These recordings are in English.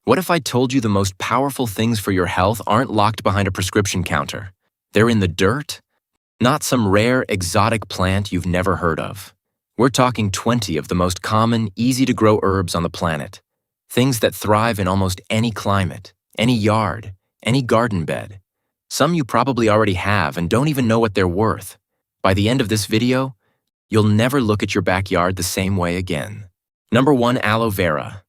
What if I told you the most powerful things for your health aren't locked behind a prescription counter? They're in the dirt, not some rare, exotic plant you've never heard of. We're talking 20 of the most common, easy-to-grow herbs on the planet. Things that thrive in almost any climate, any yard, any garden bed. Some you probably already have and don't even know what they're worth. By the end of this video, you'll never look at your backyard the same way again. Number 1, aloe vera.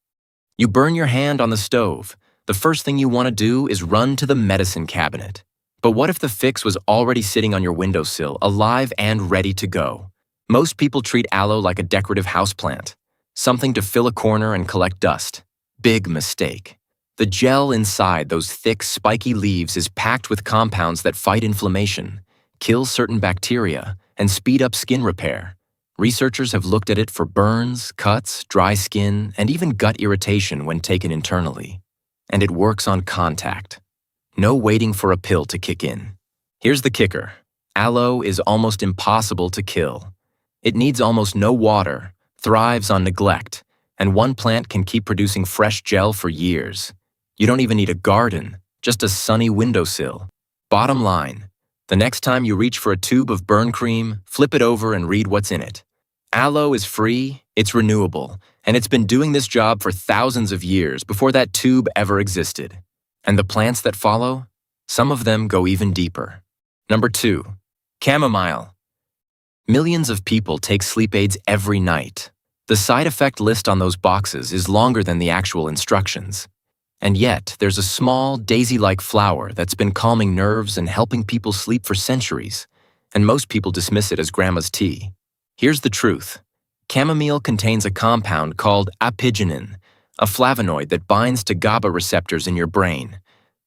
You burn your hand on the stove. The first thing you want to do is run to the medicine cabinet. But what if the fix was already sitting on your windowsill, alive and ready to go? Most people treat aloe like a decorative houseplant, something to fill a corner and collect dust. Big mistake. The gel inside those thick, spiky leaves is packed with compounds that fight inflammation, kill certain bacteria, and speed up skin repair. Researchers have looked at it for burns, cuts, dry skin, and even gut irritation when taken internally. And it works on contact. No waiting for a pill to kick in. Here's the kicker. Aloe is almost impossible to kill. It needs almost no water, thrives on neglect, and one plant can keep producing fresh gel for years. You don't even need a garden, just a sunny windowsill. Bottom line, the next time you reach for a tube of burn cream, flip it over and read what's in it. Aloe is free, it's renewable, and it's been doing this job for thousands of years before that tube ever existed. And the plants that follow? Some of them go even deeper. Number 2, chamomile. Millions of people take sleep aids every night. The side effect list on those boxes is longer than the actual instructions. And yet, there's a small, daisy-like flower that's been calming nerves and helping people sleep for centuries, and most people dismiss it as grandma's tea. Here's the truth. Chamomile contains a compound called apigenin, a flavonoid that binds to GABA receptors in your brain.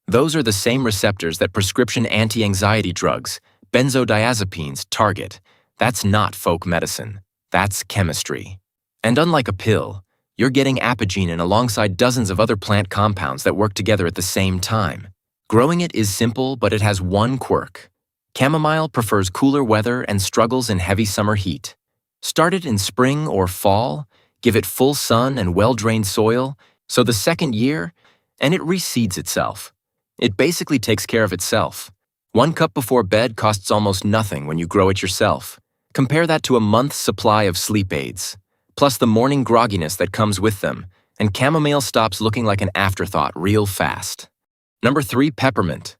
Those are the same receptors that prescription anti-anxiety drugs, benzodiazepines, target. That's not folk medicine. That's chemistry. And unlike a pill, you're getting apigenin alongside dozens of other plant compounds that work together at the same time. Growing it is simple, but it has one quirk. Chamomile prefers cooler weather and struggles in heavy summer heat. Start it in spring or fall, give it full sun and well-drained soil, so the second year, and it reseeds itself. It basically takes care of itself. 1 cup before bed costs almost nothing when you grow it yourself. Compare that to a month's supply of sleep aids, plus the morning grogginess that comes with them, and chamomile stops looking like an afterthought real fast. Number 3, peppermint.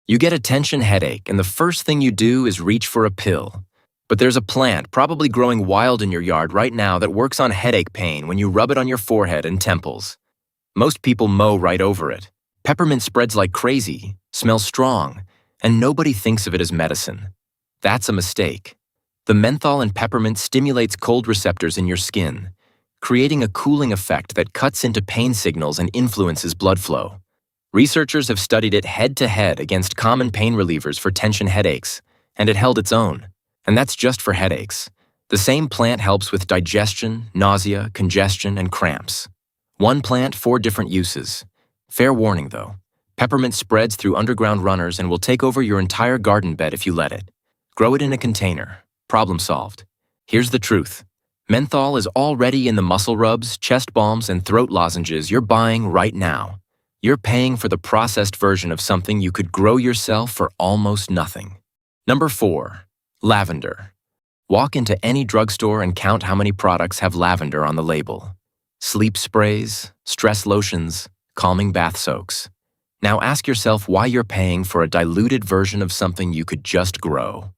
You get a tension headache, and the first thing you do is reach for a pill. But there's a plant probably growing wild in your yard right now that works on headache pain when you rub it on your forehead and temples. Most people mow right over it. Peppermint spreads like crazy, smells strong, and nobody thinks of it as medicine. That's a mistake. The menthol in peppermint stimulates cold receptors in your skin, creating a cooling effect that cuts into pain signals and influences blood flow. Researchers have studied it head-to-head against common pain relievers for tension headaches, and it held its own. And that's just for headaches. The same plant helps with digestion, nausea, congestion, and cramps. One plant, 4 different uses. Fair warning though, peppermint spreads through underground runners and will take over your entire garden bed if you let it. Grow it in a container. Problem solved. Here's the truth. Menthol is already in the muscle rubs, chest balms, and throat lozenges you're buying right now. You're paying for the processed version of something you could grow yourself for almost nothing. Number 4. Lavender. Walk into any drugstore and count how many products have lavender on the label. Sleep sprays, stress lotions, calming bath soaks. Now ask yourself why you're paying for a diluted version of something you could just grow.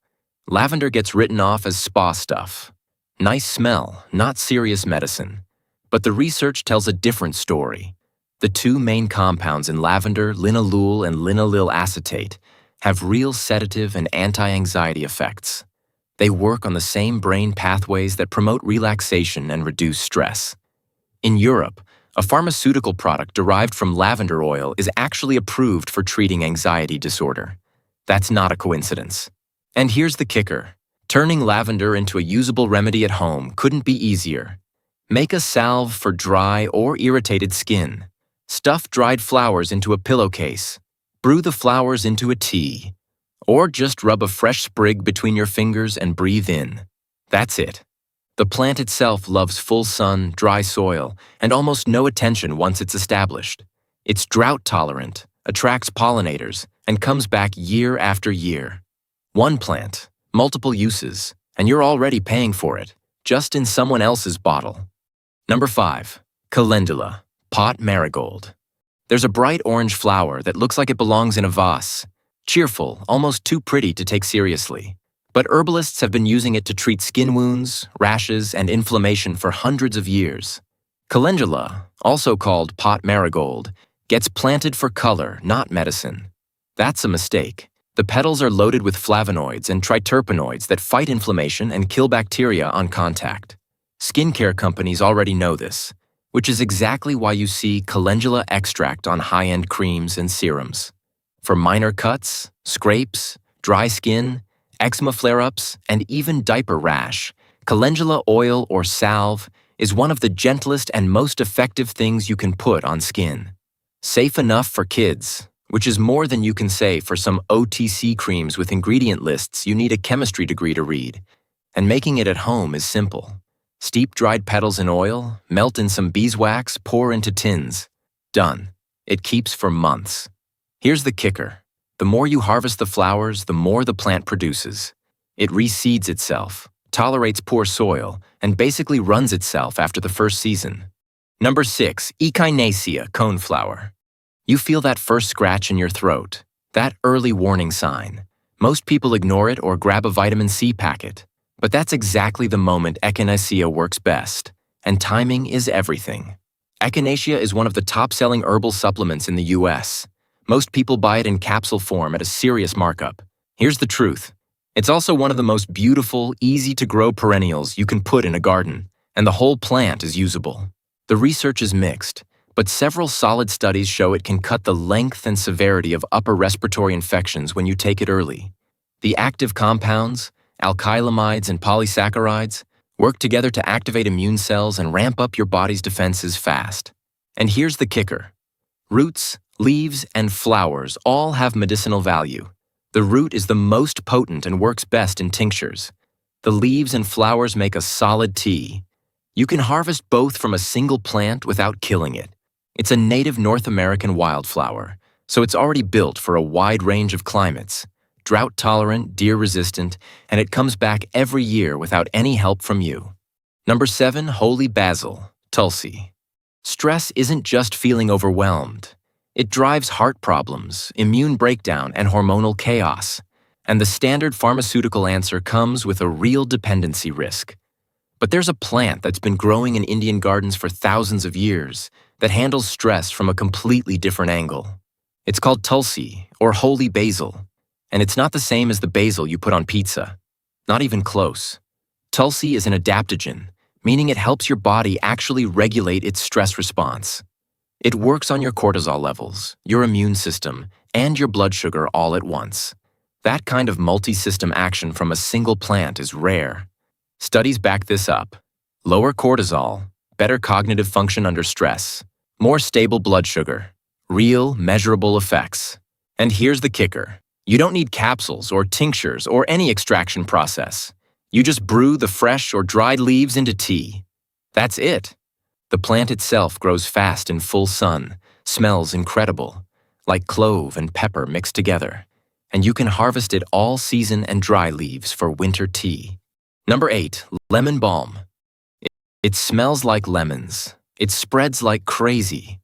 Lavender gets written off as spa stuff. Nice smell, not serious medicine. But the research tells a different story. The 2 main compounds in lavender, linalool and linaloyl acetate, have real sedative and anti-anxiety effects. They work on the same brain pathways that promote relaxation and reduce stress. In Europe, a pharmaceutical product derived from lavender oil is actually approved for treating anxiety disorder. That's not a coincidence. And here's the kicker. Turning lavender into a usable remedy at home couldn't be easier. Make a salve for dry or irritated skin. Stuff dried flowers into a pillowcase. Brew the flowers into a tea. Or just rub a fresh sprig between your fingers and breathe in. That's it. The plant itself loves full sun, dry soil, and almost no attention once it's established. It's drought-tolerant, attracts pollinators, and comes back year after year. One plant, multiple uses, and you're already paying for it, just in someone else's bottle. Number 5. Calendula, pot marigold. There's a bright orange flower that looks like it belongs in a vase. Cheerful, almost too pretty to take seriously. But herbalists have been using it to treat skin wounds, rashes, and inflammation for hundreds of years. Calendula, also called pot marigold, gets planted for color, not medicine. That's a mistake. The petals are loaded with flavonoids and triterpenoids that fight inflammation and kill bacteria on contact. Skincare companies already know this, which is exactly why you see calendula extract on high-end creams and serums. For minor cuts, scrapes, dry skin, eczema flare-ups, and even diaper rash, calendula oil or salve is one of the gentlest and most effective things you can put on skin. Safe enough for kids, which is more than you can say for some OTC creams with ingredient lists you need a chemistry degree to read. And making it at home is simple. Steep dried petals in oil, melt in some beeswax, pour into tins. Done. It keeps for months. Here's the kicker. The more you harvest the flowers, the more the plant produces. It reseeds itself, tolerates poor soil, and basically runs itself after the first season. Number 6. Echinacea coneflower. You feel that first scratch in your throat, that early warning sign. Most people ignore it or grab a vitamin C packet. But that's exactly the moment echinacea works best, and timing is everything. Echinacea is one of the top-selling herbal supplements in the US. Most people buy it in capsule form at a serious markup. Here's the truth. It's also one of the most beautiful, easy-to-grow perennials you can put in a garden, and the whole plant is usable. The research is mixed, but several solid studies show it can cut the length and severity of upper respiratory infections when you take it early. The active compounds, alkylamides and polysaccharides, work together to activate immune cells and ramp up your body's defenses fast. And here's the kicker. Roots, leaves, and flowers all have medicinal value. The root is the most potent and works best in tinctures. The leaves and flowers make a solid tea. You can harvest both from a single plant without killing it. It's a native North American wildflower, so it's already built for a wide range of climates. Drought-tolerant, deer-resistant, and it comes back every year without any help from you. Number 7. Holy basil, Tulsi. Stress isn't just feeling overwhelmed. It drives heart problems, immune breakdown, and hormonal chaos. And the standard pharmaceutical answer comes with a real dependency risk. But there's a plant that's been growing in Indian gardens for thousands of years that handles stress from a completely different angle. It's called Tulsi, or holy basil. And it's not the same as the basil you put on pizza. Not even close. Tulsi is an adaptogen, meaning it helps your body actually regulate its stress response. It works on your cortisol levels, your immune system, and your blood sugar all at once. That kind of multi-system action from a single plant is rare. Studies back this up. Lower cortisol, better cognitive function under stress, more stable blood sugar, real, measurable effects. And here's the kicker. You don't need capsules or tinctures or any extraction process. You just brew the fresh or dried leaves into tea. That's it. The plant itself grows fast in full sun, smells incredible, like clove and pepper mixed together, and you can harvest it all season and dry leaves for winter tea. Number 8. Lemon balm. It smells like lemons. It spreads like crazy.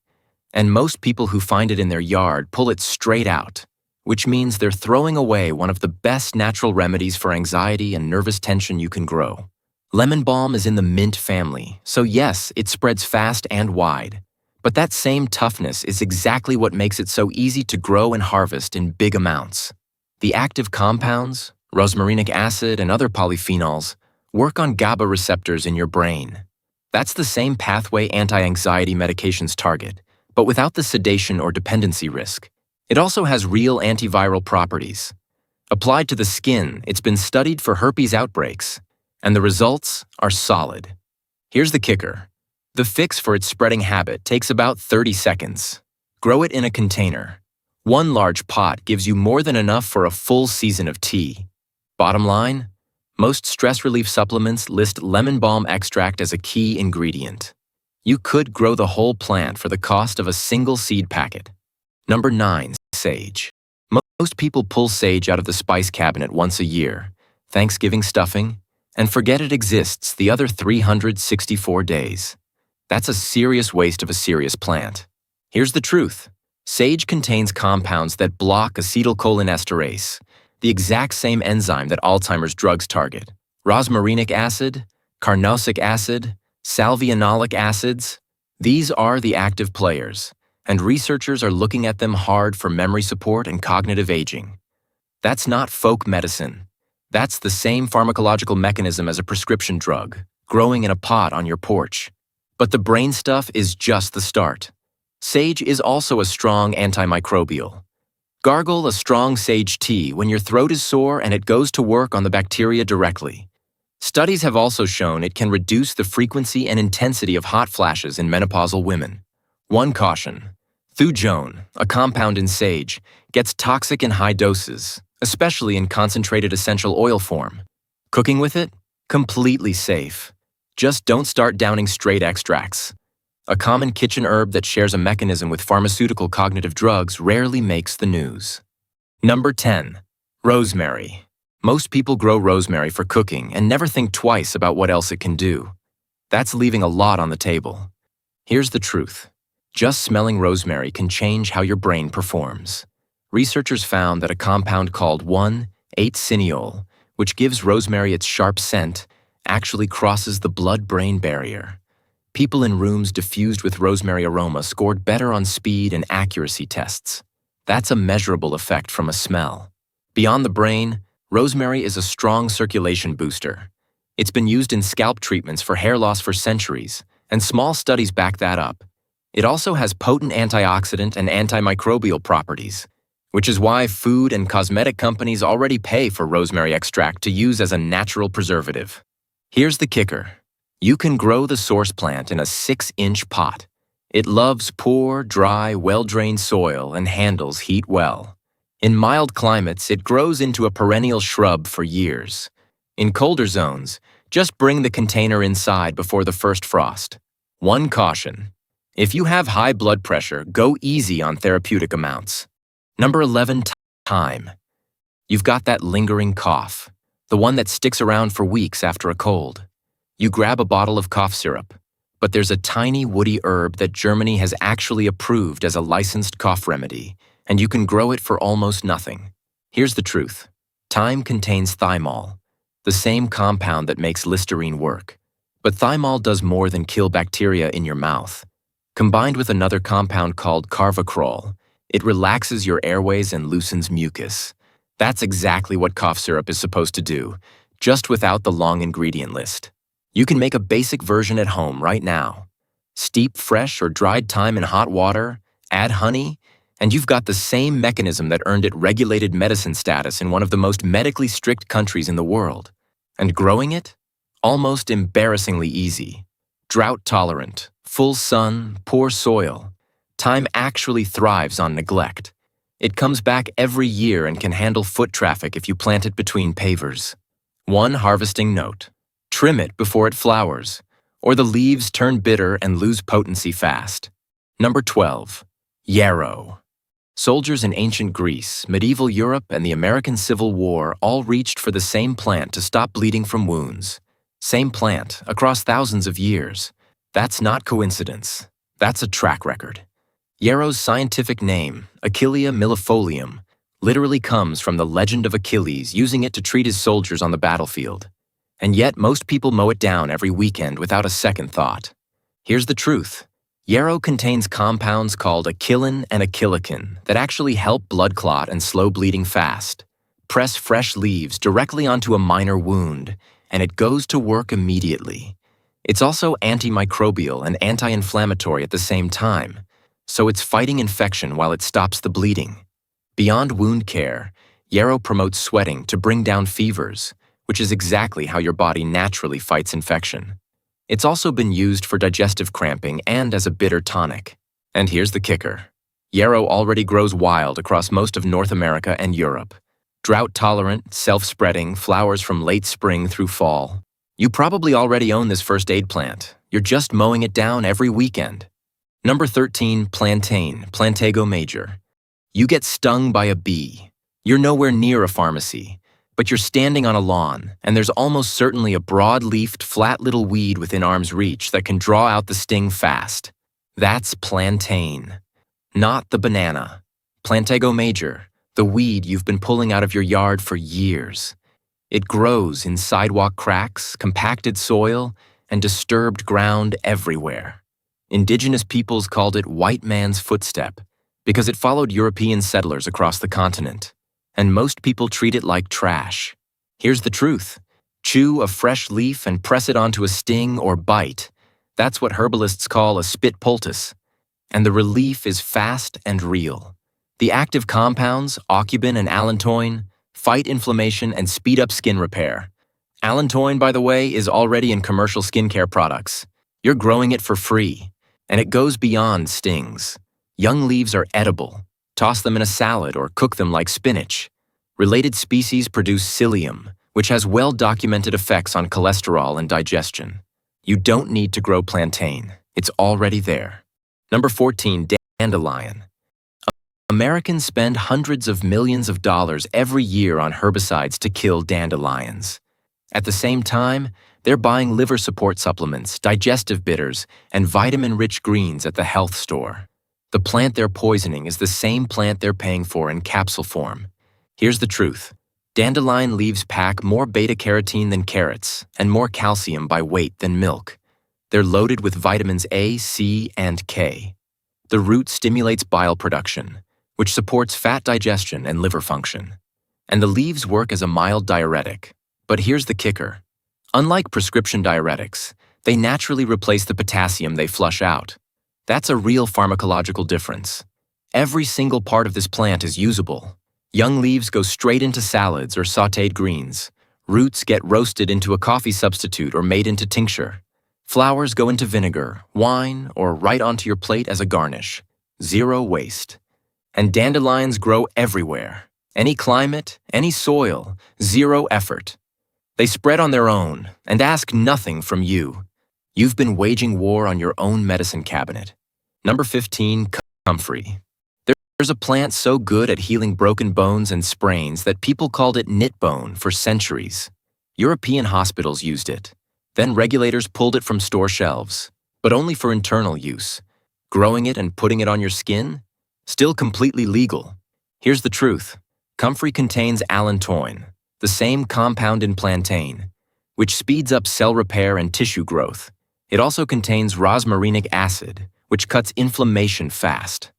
And most people who find it in their yard pull it straight out, which means they're throwing away one of the best natural remedies for anxiety and nervous tension you can grow. Lemon balm is in the mint family, so yes, it spreads fast and wide. But that same toughness is exactly what makes it so easy to grow and harvest in big amounts. The active compounds, rosmarinic acid and other polyphenols, work on GABA receptors in your brain. That's the same pathway anti-anxiety medications target, but without the sedation or dependency risk. It also has real antiviral properties. Applied to the skin, it's been studied for herpes outbreaks, and the results are solid. Here's the kicker. The fix for its spreading habit takes about 30 seconds. Grow it in a container. One large pot gives you more than enough for a full season of tea. Bottom line, Most stress relief supplements list lemon balm extract as a key ingredient. You could grow the whole plant for the cost of a single seed packet. Number 9. Sage. Most people pull sage out of the spice cabinet once a year, Thanksgiving stuffing, and forget it exists the other 364 days. That's a serious waste of a serious plant. Here's the truth. Sage contains compounds that block acetylcholinesterase, the exact same enzyme that Alzheimer's drugs target. Rosmarinic acid, carnosic acid, salvionolic acids, these are the active players, and researchers are looking at them hard for memory support and cognitive aging. That's not folk medicine. That's the same pharmacological mechanism as a prescription drug, growing in a pot on your porch. But the brain stuff is just the start. Sage is also a strong antimicrobial. Gargle a strong sage tea when your throat is sore and it goes to work on the bacteria directly. Studies have also shown it can reduce the frequency and intensity of hot flashes in menopausal women. One caution: thujone, a compound in sage, gets toxic in high doses, especially in concentrated essential oil form. Cooking with it? Completely safe. Just don't start downing straight extracts. A common kitchen herb that shares a mechanism with pharmaceutical cognitive drugs rarely makes the news. Number 10. Rosemary. Most people grow rosemary for cooking and never think twice about what else it can do. That's leaving a lot on the table. Here's the truth. Just smelling rosemary can change how your brain performs. Researchers found that a compound called 1,8-cineol, which gives rosemary its sharp scent, actually crosses the blood-brain barrier. People in rooms diffused with rosemary aroma scored better on speed and accuracy tests. That's a measurable effect from a smell. Beyond the brain, rosemary is a strong circulation booster. It's been used in scalp treatments for hair loss for centuries, and small studies back that up. It also has potent antioxidant and antimicrobial properties, which is why food and cosmetic companies already pay for rosemary extract to use as a natural preservative. Here's the kicker. You can grow the source plant in a 6-inch pot. It loves poor, dry, well-drained soil and handles heat well. In mild climates, it grows into a perennial shrub for years. In colder zones, just bring the container inside before the first frost. One caution. If you have high blood pressure, go easy on therapeutic amounts. Number 11. Thyme. You've got that lingering cough, the one that sticks around for weeks after a cold. You grab a bottle of cough syrup, but there's a tiny woody herb that Germany has actually approved as a licensed cough remedy, and you can grow it for almost nothing. Here's the truth. Thyme contains thymol, the same compound that makes Listerine work. But thymol does more than kill bacteria in your mouth. Combined with another compound called carvacrol, it relaxes your airways and loosens mucus. That's exactly what cough syrup is supposed to do, just without the long ingredient list. You can make a basic version at home right now. Steep fresh or dried thyme in hot water, add honey, and you've got the same mechanism that earned it regulated medicine status in one of the most medically strict countries in the world. And growing it? Almost embarrassingly easy. Drought tolerant, full sun, poor soil. Thyme actually thrives on neglect. It comes back every year and can handle foot traffic if you plant it between pavers. One harvesting note. Trim it before it flowers, or the leaves turn bitter and lose potency fast. Number 12. Yarrow. Soldiers in ancient Greece, medieval Europe, and the American Civil War all reached for the same plant to stop bleeding from wounds. Same plant, across thousands of years. That's not coincidence. That's a track record. Yarrow's scientific name, Achillea millefolium, literally comes from the legend of Achilles using it to treat his soldiers on the battlefield. And yet most people mow it down every weekend without a second thought. Here's the truth. Yarrow contains compounds called achillin and achillican that actually help blood clot and slow bleeding fast. Press fresh leaves directly onto a minor wound, and it goes to work immediately. It's also antimicrobial and anti-inflammatory at the same time, so it's fighting infection while it stops the bleeding. Beyond wound care, yarrow promotes sweating to bring down fevers, which is exactly how your body naturally fights infection. It's also been used for digestive cramping and as a bitter tonic. And here's the kicker. Yarrow already grows wild across most of North America and Europe. Drought-tolerant, self-spreading, flowers from late spring through fall. You probably already own this first aid plant. You're just mowing it down every weekend. Number 13, Plantain, Plantago major. You get stung by a bee. You're nowhere near a pharmacy, but you're standing on a lawn, and there's almost certainly a broad-leafed, flat little weed within arm's reach that can draw out the sting fast. That's plantain, not the banana. Plantago major, the weed you've been pulling out of your yard for years. It grows in sidewalk cracks, compacted soil, and disturbed ground everywhere. Indigenous peoples called it white man's footstep because it followed European settlers across the continent, and most people treat it like trash. Here's the truth. Chew a fresh leaf and press it onto a sting or bite. That's what herbalists call a spit poultice, and the relief is fast and real. The active compounds, aucubin and allantoin, fight inflammation and speed up skin repair. Allantoin, by the way, is already in commercial skincare products. You're growing it for free, and it goes beyond stings. Young leaves are edible. Toss them in a salad or cook them like spinach. Related species produce psyllium, which has well-documented effects on cholesterol and digestion. You don't need to grow plantain. It's already there. Number 14, dandelion. Americans spend hundreds of millions of dollars every year on herbicides to kill dandelions. At the same time, they're buying liver support supplements, digestive bitters, and vitamin-rich greens at the health store. The plant they're poisoning is the same plant they're paying for in capsule form. Here's the truth. Dandelion leaves pack more beta-carotene than carrots and more calcium by weight than milk. They're loaded with vitamins A, C, and K. The root stimulates bile production, which supports fat digestion and liver function. And the leaves work as a mild diuretic. But here's the kicker. Unlike prescription diuretics, they naturally replace the potassium they flush out. That's a real pharmacological difference. Every single part of this plant is usable. Young leaves go straight into salads or sautéed greens. Roots get roasted into a coffee substitute or made into tincture. Flowers go into vinegar, wine, or right onto your plate as a garnish. Zero waste. And dandelions grow everywhere. Any climate, any soil, zero effort. They spread on their own and ask nothing from you. You've been waging war on your own medicine cabinet. Number 15, comfrey. There's a plant so good at healing broken bones and sprains that people called it knit bone for centuries. European hospitals used it. Then regulators pulled it from store shelves, but only for internal use. Growing it and putting it on your skin? Still completely legal. Here's the truth. Comfrey contains allantoin, the same compound in plantain, which speeds up cell repair and tissue growth. It also contains rosmarinic acid, which cuts inflammation fast.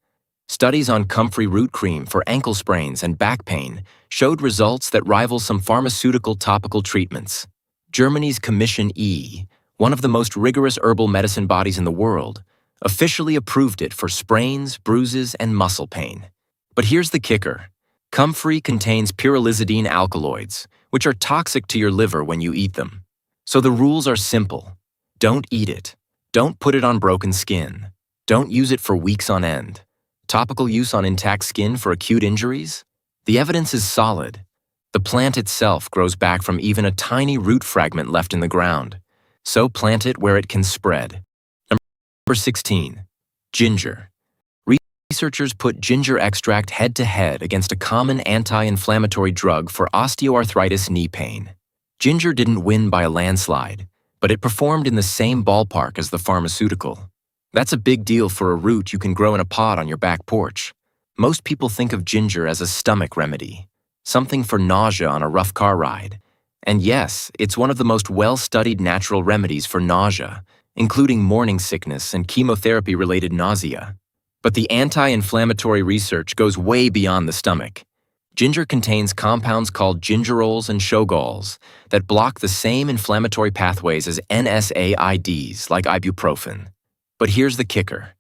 Studies on comfrey root cream for ankle sprains and back pain showed results that rival some pharmaceutical topical treatments. Germany's Commission E, one of the most rigorous herbal medicine bodies in the world, officially approved it for sprains, bruises, and muscle pain. But here's the kicker. Comfrey contains pyrrolizidine alkaloids, which are toxic to your liver when you eat them. So the rules are simple. Don't eat it. Don't put it on broken skin. Don't use it for weeks on end. Topical use on intact skin for acute injuries? The evidence is solid. The plant itself grows back from even a tiny root fragment left in the ground. So plant it where it can spread. Number 16, ginger. Researchers put ginger extract head-to-head against a common anti-inflammatory drug for osteoarthritis knee pain. Ginger didn't win by a landslide, but it performed in the same ballpark as the pharmaceutical. That's a big deal for a root you can grow in a pot on your back porch. Most people think of ginger as a stomach remedy, something for nausea on a rough car ride. And yes, it's one of the most well-studied natural remedies for nausea, including morning sickness and chemotherapy-related nausea. But the anti-inflammatory research goes way beyond the stomach. Ginger contains compounds called gingerols and shogols that block the same inflammatory pathways as NSAIDs like ibuprofen. But here's the kicker.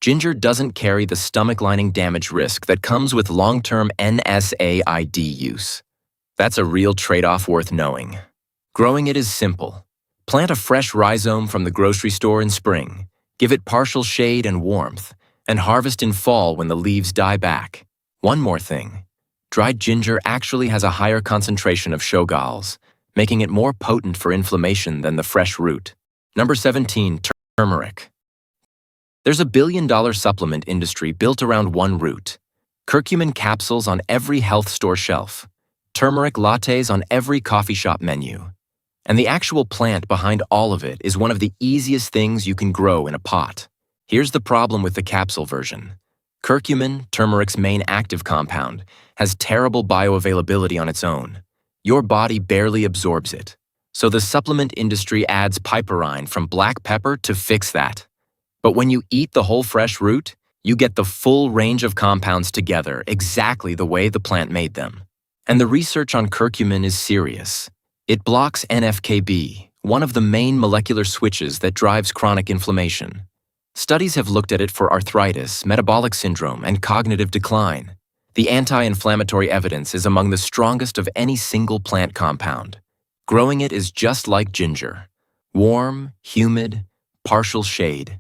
Ginger doesn't carry the stomach lining damage risk that comes with long-term NSAID use. That's a real trade-off worth knowing. Growing it is simple. Plant a fresh rhizome from the grocery store in spring, give it partial shade and warmth, and harvest in fall when the leaves die back. One more thing. dried ginger actually has a higher concentration of Shogal's, making it more potent for inflammation than the fresh root. Number 17, turmeric. There's a billion-dollar supplement industry built around one root. Curcumin capsules on every health store shelf. Turmeric lattes on every coffee shop menu. And the actual plant behind all of it is one of the easiest things you can grow in a pot. Here's the problem with the capsule version. Curcumin, turmeric's main active compound, has terrible bioavailability on its own. Your body barely absorbs it. So the supplement industry adds piperine from black pepper to fix that. But when you eat the whole fresh root, you get the full range of compounds together exactly the way the plant made them. And the research on curcumin is serious. It blocks NF-κB, one of the main molecular switches that drives chronic inflammation. Studies have looked at it for arthritis, metabolic syndrome, and cognitive decline. The anti-inflammatory evidence is among the strongest of any single plant compound. Growing it is just like ginger. Warm, humid, partial shade.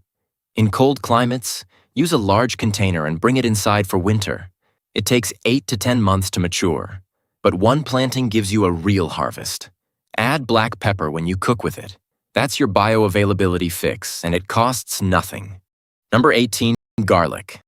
In cold climates, use a large container and bring it inside for winter. It takes 8 to 10 months to mature, but one planting gives you a real harvest. Add black pepper when you cook with it. That's your bioavailability fix, and it costs nothing. Number 18, garlic.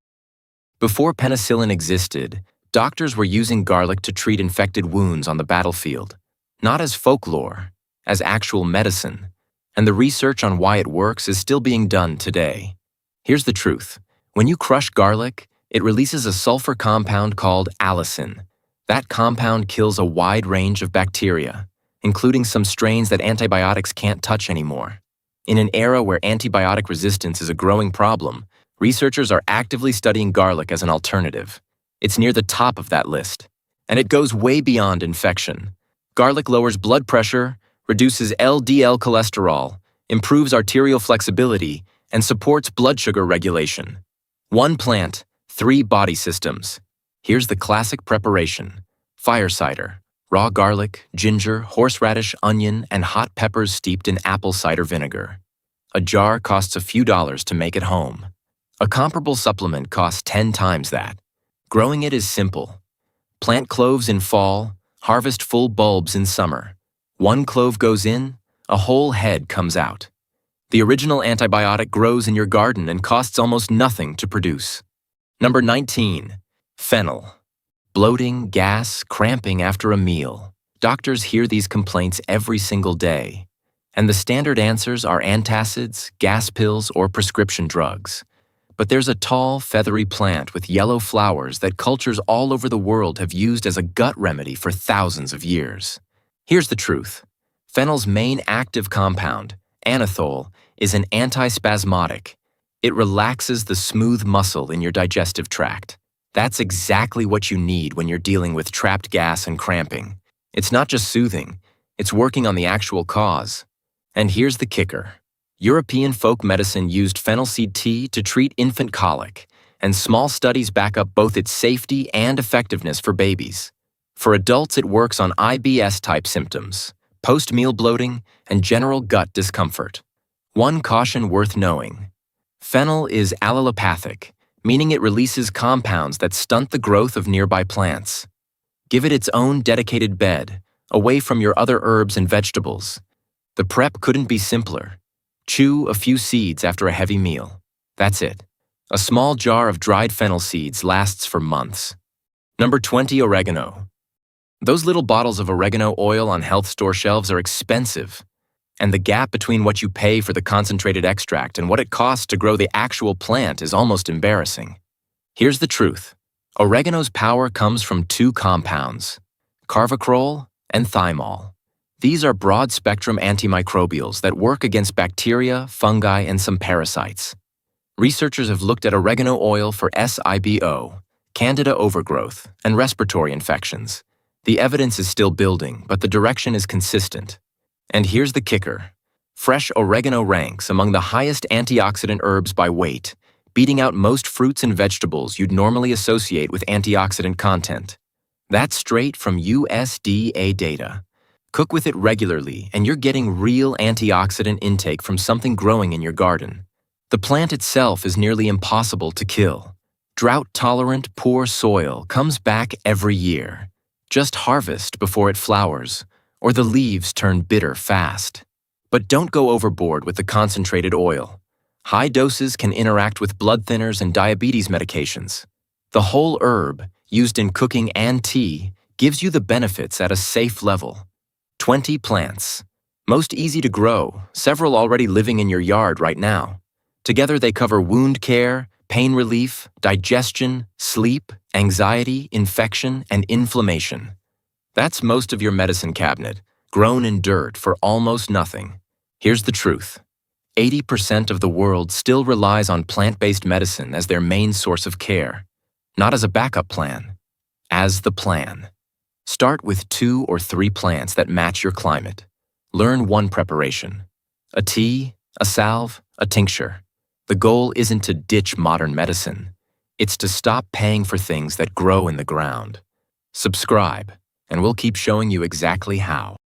Before penicillin existed, doctors were using garlic to treat infected wounds on the battlefield, not as folklore, as actual medicine. And the research on why it works is still being done today. Here's the truth. When you crush garlic, it releases a sulfur compound called allicin. That compound kills a wide range of bacteria, including some strains that antibiotics can't touch anymore. In an era where antibiotic resistance is a growing problem, researchers are actively studying garlic as an alternative. It's near the top of that list, and it goes way beyond infection. Garlic lowers blood pressure, reduces LDL cholesterol, improves arterial flexibility, and supports blood sugar regulation. One plant, 3 body systems. Here's the classic preparation. Fire cider. Raw garlic, ginger, horseradish, onion, and hot peppers steeped in apple cider vinegar. A jar costs a few dollars to make at home. A comparable supplement costs 10 times that. Growing it is simple. Plant cloves in fall, harvest full bulbs in summer. 1 clove goes in, a whole head comes out. The original antibiotic grows in your garden and costs almost nothing to produce. Number 19, fennel. Bloating, gas, cramping after a meal. Doctors hear these complaints every single day. And the standard answers are antacids, gas pills, or prescription drugs. But there's a tall, feathery plant with yellow flowers that cultures all over the world have used as a gut remedy for thousands of years. Here's the truth. Fennel's main active compound, anethole, is an antispasmodic. It relaxes the smooth muscle in your digestive tract. That's exactly what you need when you're dealing with trapped gas and cramping. It's not just soothing, it's working on the actual cause. And here's the kicker. European folk medicine used fennel seed tea to treat infant colic, and small studies back up both its safety and effectiveness for babies. For adults, it works on IBS-type symptoms, post-meal bloating, and general gut discomfort. One caution worth knowing. Fennel is allelopathic, meaning it releases compounds that stunt the growth of nearby plants. Give it its own dedicated bed, away from your other herbs and vegetables. The prep couldn't be simpler. Chew a few seeds after a heavy meal. That's it. A small jar of dried fennel seeds lasts for months. Number 20, oregano. Those little bottles of oregano oil on health store shelves are expensive. And the gap between what you pay for the concentrated extract and what it costs to grow the actual plant is almost embarrassing. Here's the truth. Oregano's power comes from 2 compounds, carvacrol and thymol. These are broad-spectrum antimicrobials that work against bacteria, fungi, and some parasites. Researchers have looked at oregano oil for SIBO, Candida overgrowth, and respiratory infections. The evidence is still building, but the direction is consistent. And here's the kicker. Fresh oregano ranks among the highest antioxidant herbs by weight, beating out most fruits and vegetables you'd normally associate with antioxidant content. That's straight from USDA data. Cook with it regularly, and you're getting real antioxidant intake from something growing in your garden. The plant itself is nearly impossible to kill. Drought-tolerant, poor soil comes back every year. Just harvest before it flowers, or the leaves turn bitter fast. But don't go overboard with the concentrated oil. High doses can interact with blood thinners and diabetes medications. The whole herb, used in cooking and tea, gives you the benefits at a safe level. 20 plants. Most easy to grow, several already living in your yard right now. Together they cover wound care, pain relief, digestion, sleep, anxiety, infection, and inflammation. That's most of your medicine cabinet, grown in dirt for almost nothing. Here's the truth. 80% of the world still relies on plant-based medicine as their main source of care. Not as a backup plan, as the plan. Start with 2 or 3 plants that match your climate. Learn one preparation. A tea, a salve, a tincture. The goal isn't to ditch modern medicine. It's to stop paying for things that grow in the ground. Subscribe, and we'll keep showing you exactly how.